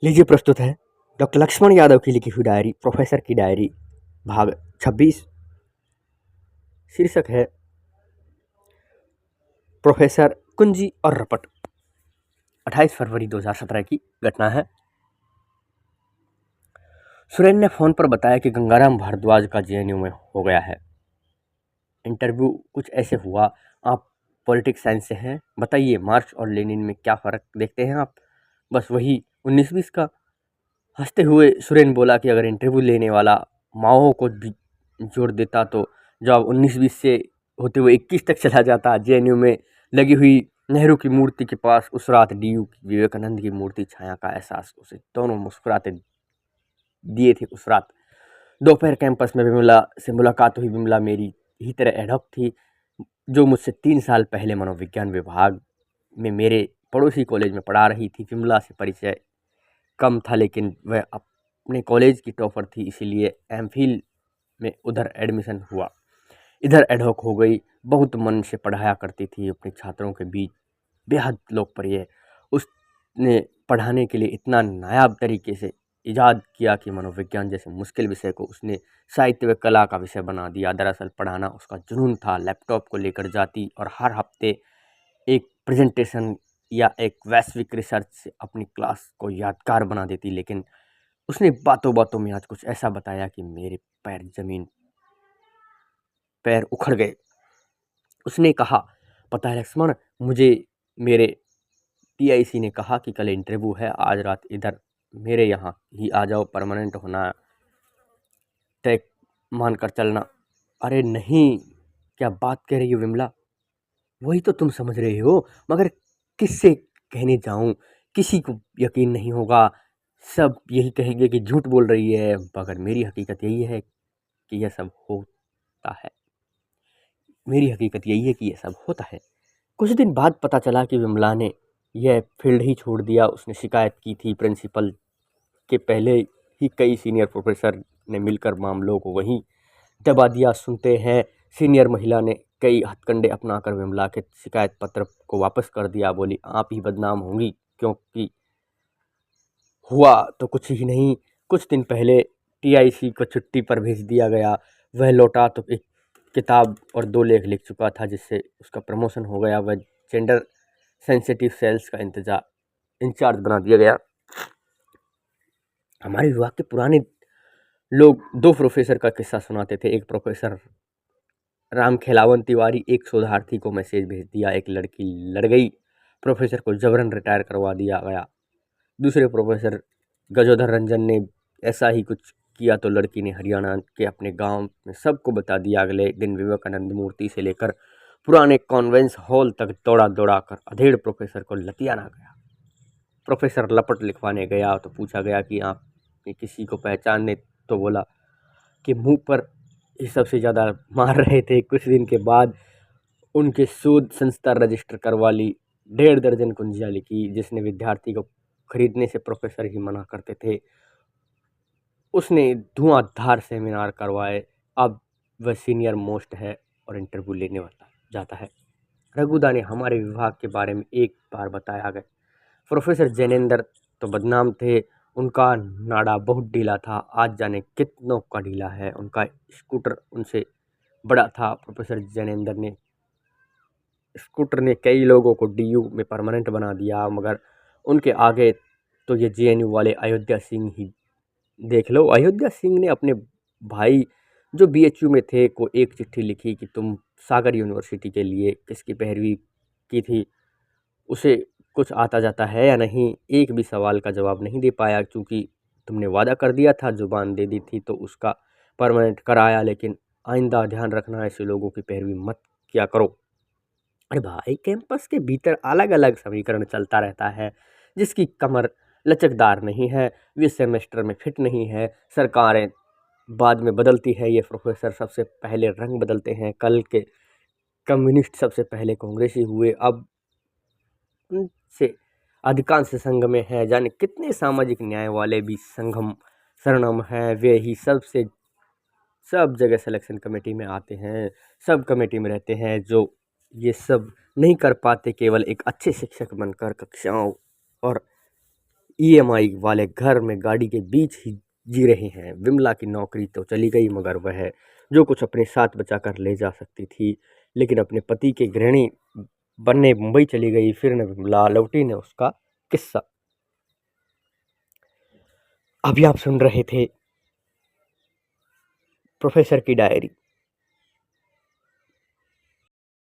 लीजिए प्रस्तुत है डॉक्टर लक्ष्मण यादव की लिखी हुई डायरी प्रोफेसर की डायरी भाग 26। शीर्षक है प्रोफेसर कुंजी और रपट। 28 फरवरी 2017 की घटना है। सुरेन ने फोन पर बताया कि गंगाराम भारद्वाज का जेएनयू में हो गया है इंटरव्यू। कुछ ऐसे हुआ, आप पॉलिटिक्स साइंस से हैं, बताइए मार्क्स और लेनिन में क्या फ़र्क देखते हैं आप? बस वही 19-20 का। हंसते हुए सुरेन बोला कि अगर इंटरव्यू लेने वाला माओ को भी जोड़ देता तो जवाब 19-20 से होते हुए 21 तक चला जाता। जेएनयू में लगी हुई नेहरू की मूर्ति के पास उस रात डीयू की विवेकानंद की मूर्ति छाया का एहसास उसे दोनों मुस्कुराते दिए थे। उस रात दोपहर कैंपस में विमला से मुलाकात हुई। विमला मेरी ही तरह एडहॉक थी, जो मुझसे 3 साल पहले मनोविज्ञान विभाग में मेरे पड़ोसी कॉलेज में पढ़ा रही थी। विमला से परिचय कम था, लेकिन वह अपने कॉलेज की टॉपर थी, इसीलिए एमफिल में उधर एडमिशन हुआ, इधर एडहॉक हो गई। बहुत मन से पढ़ाया करती थी, अपने छात्रों के बीच बेहद लोकप्रिय। उसने पढ़ाने के लिए इतना नायाब तरीके से इजाद किया कि मनोविज्ञान जैसे मुश्किल विषय को उसने साहित्य व कला का विषय बना दिया। दरअसल पढ़ाना उसका जुनून था। लैपटॉप को लेकर जाती और हर हफ्ते एक प्रेजेंटेशन या एक वैश्विक रिसर्च से अपनी क्लास को यादगार बना देती। लेकिन उसने बातों बातों में आज कुछ ऐसा बताया कि मेरे पैर उखड़ गए। उसने कहा, पता है लक्ष्मण, मुझे मेरे टीआईसी ने कहा कि कल इंटरव्यू है, आज रात इधर मेरे यहाँ ही आ जाओ, परमानेंट होना तय मान कर चलना। अरे नहीं, क्या बात कह रही हो विमला? वही तो तुम समझ रहे हो, मगर किससे कहने जाऊं? किसी को यकीन नहीं होगा, सब यही कहेंगे कि झूठ बोल रही है। मगर मेरी हकीकत यही है कि यह सब होता है। मेरी हकीकत यही है कि यह सब होता है। कुछ दिन बाद पता चला कि विमला ने यह फील्ड ही छोड़ दिया। उसने शिकायत की थी प्रिंसिपल के, पहले ही कई सीनियर प्रोफेसर ने मिलकर मामलों को वहीं दबा दिया। सुनते हैं सीनियर महिला ने कई हथकंडे अपनाकर विमला के शिकायत पत्र को वापस कर दिया। बोली, आप ही बदनाम होंगी, क्योंकि हुआ तो कुछ ही नहीं। कुछ दिन पहले टीआईसी को छुट्टी पर भेज दिया गया। वह लौटा तो एक किताब और 2 लेख लिख चुका था, जिससे उसका प्रमोशन हो गया। वह जेंडर सेंसिटिव सेल्स का इंचार्ज बना दिया गया। हमारे विभाग के पुराने लोग 2 प्रोफेसर का किस्सा सुनाते थे। एक प्रोफेसर राम खेलावन तिवारी, एक शोधार्थी को मैसेज भेज दिया, एक लड़की लड़ गई, प्रोफेसर को जबरन रिटायर करवा दिया गया। दूसरे प्रोफेसर गजोधर रंजन ने ऐसा ही कुछ किया तो लड़की ने हरियाणा के अपने गांव में सबको बता दिया। अगले दिन विवेकानंद मूर्ति से लेकर पुराने कॉन्वेंस हॉल तक दौड़ा दौड़ा कर अधेड़ प्रोफेसर को लतियाना गया। प्रोफेसर लपट लिखवाने गया तो पूछा गया कि आप किसी को पहचानने, तो बोला कि मुंह पर ही सबसे ज़्यादा मार रहे थे। कुछ दिन के बाद उनके शोध संस्था रजिस्टर करवा ली। 1.5 दर्जन कुंजियाँ लिखी, जिसने विद्यार्थी को खरीदने से प्रोफेसर ही मना करते थे। उसने धुआंधार सेमिनार करवाए। अब वह सीनियर मोस्ट है और इंटरव्यू लेने वाला जाता है। रघुदा ने हमारे विभाग के बारे में एक बार बताया गया। प्रोफेसर जैनेंद्र तो बदनाम थे, उनका नाड़ा बहुत ढीला था, आज जाने कितनों का ढीला है। उनका स्कूटर उनसे बड़ा था। प्रोफेसर जैनेंद्र ने स्कूटर ने कई लोगों को डीयू में परमानेंट बना दिया, मगर उनके आगे तो ये जेएनयू वाले अयोध्या सिंह ही देख लो। अयोध्या सिंह ने अपने भाई जो बीएचयू में थे को एक चिट्ठी लिखी कि तुम सागर यूनिवर्सिटी के लिए किसकी पैरवी की थी, उसे कुछ आता जाता है या नहीं। एक भी सवाल का जवाब नहीं दे पाया, क्योंकि तुमने वादा कर दिया था, जुबान दे दी थी तो उसका परमानेंट कराया, लेकिन आइंदा ध्यान रखना, ऐसे लोगों की पैरवी मत किया करो। अरे भाई, कैंपस के भीतर अलग अलग समीकरण चलता रहता है, जिसकी कमर लचकदार नहीं है, वे सेमेस्टर में फिट नहीं है। सरकारें बाद में बदलती है, ये प्रोफेसर सबसे पहले रंग बदलते हैं। कल के कम्युनिस्ट सबसे पहले कांग्रेसी हुए, अब उनसे अधिकांश संघ में है। जाने कितने सामाजिक न्याय वाले भी संघम शरणम हैं, वे ही सबसे सब जगह सिलेक्शन कमेटी में आते हैं, सब कमेटी में रहते हैं, जो ये सब नहीं कर पाते, केवल एक अच्छे शिक्षक बनकर कक्षाओं और ईएमआई वाले घर में गाड़ी के बीच ही जी रहे हैं। विमला की नौकरी तो चली गई, मगर वह जो कुछ अपने साथ बचा कर ले जा सकती थी, लेकिन अपने पति के गृहिणी बनने मुंबई चली गई। फिर न विमला लौटी न उसका किस्सा। अभी आप सुन रहे थे प्रोफेसर की डायरी।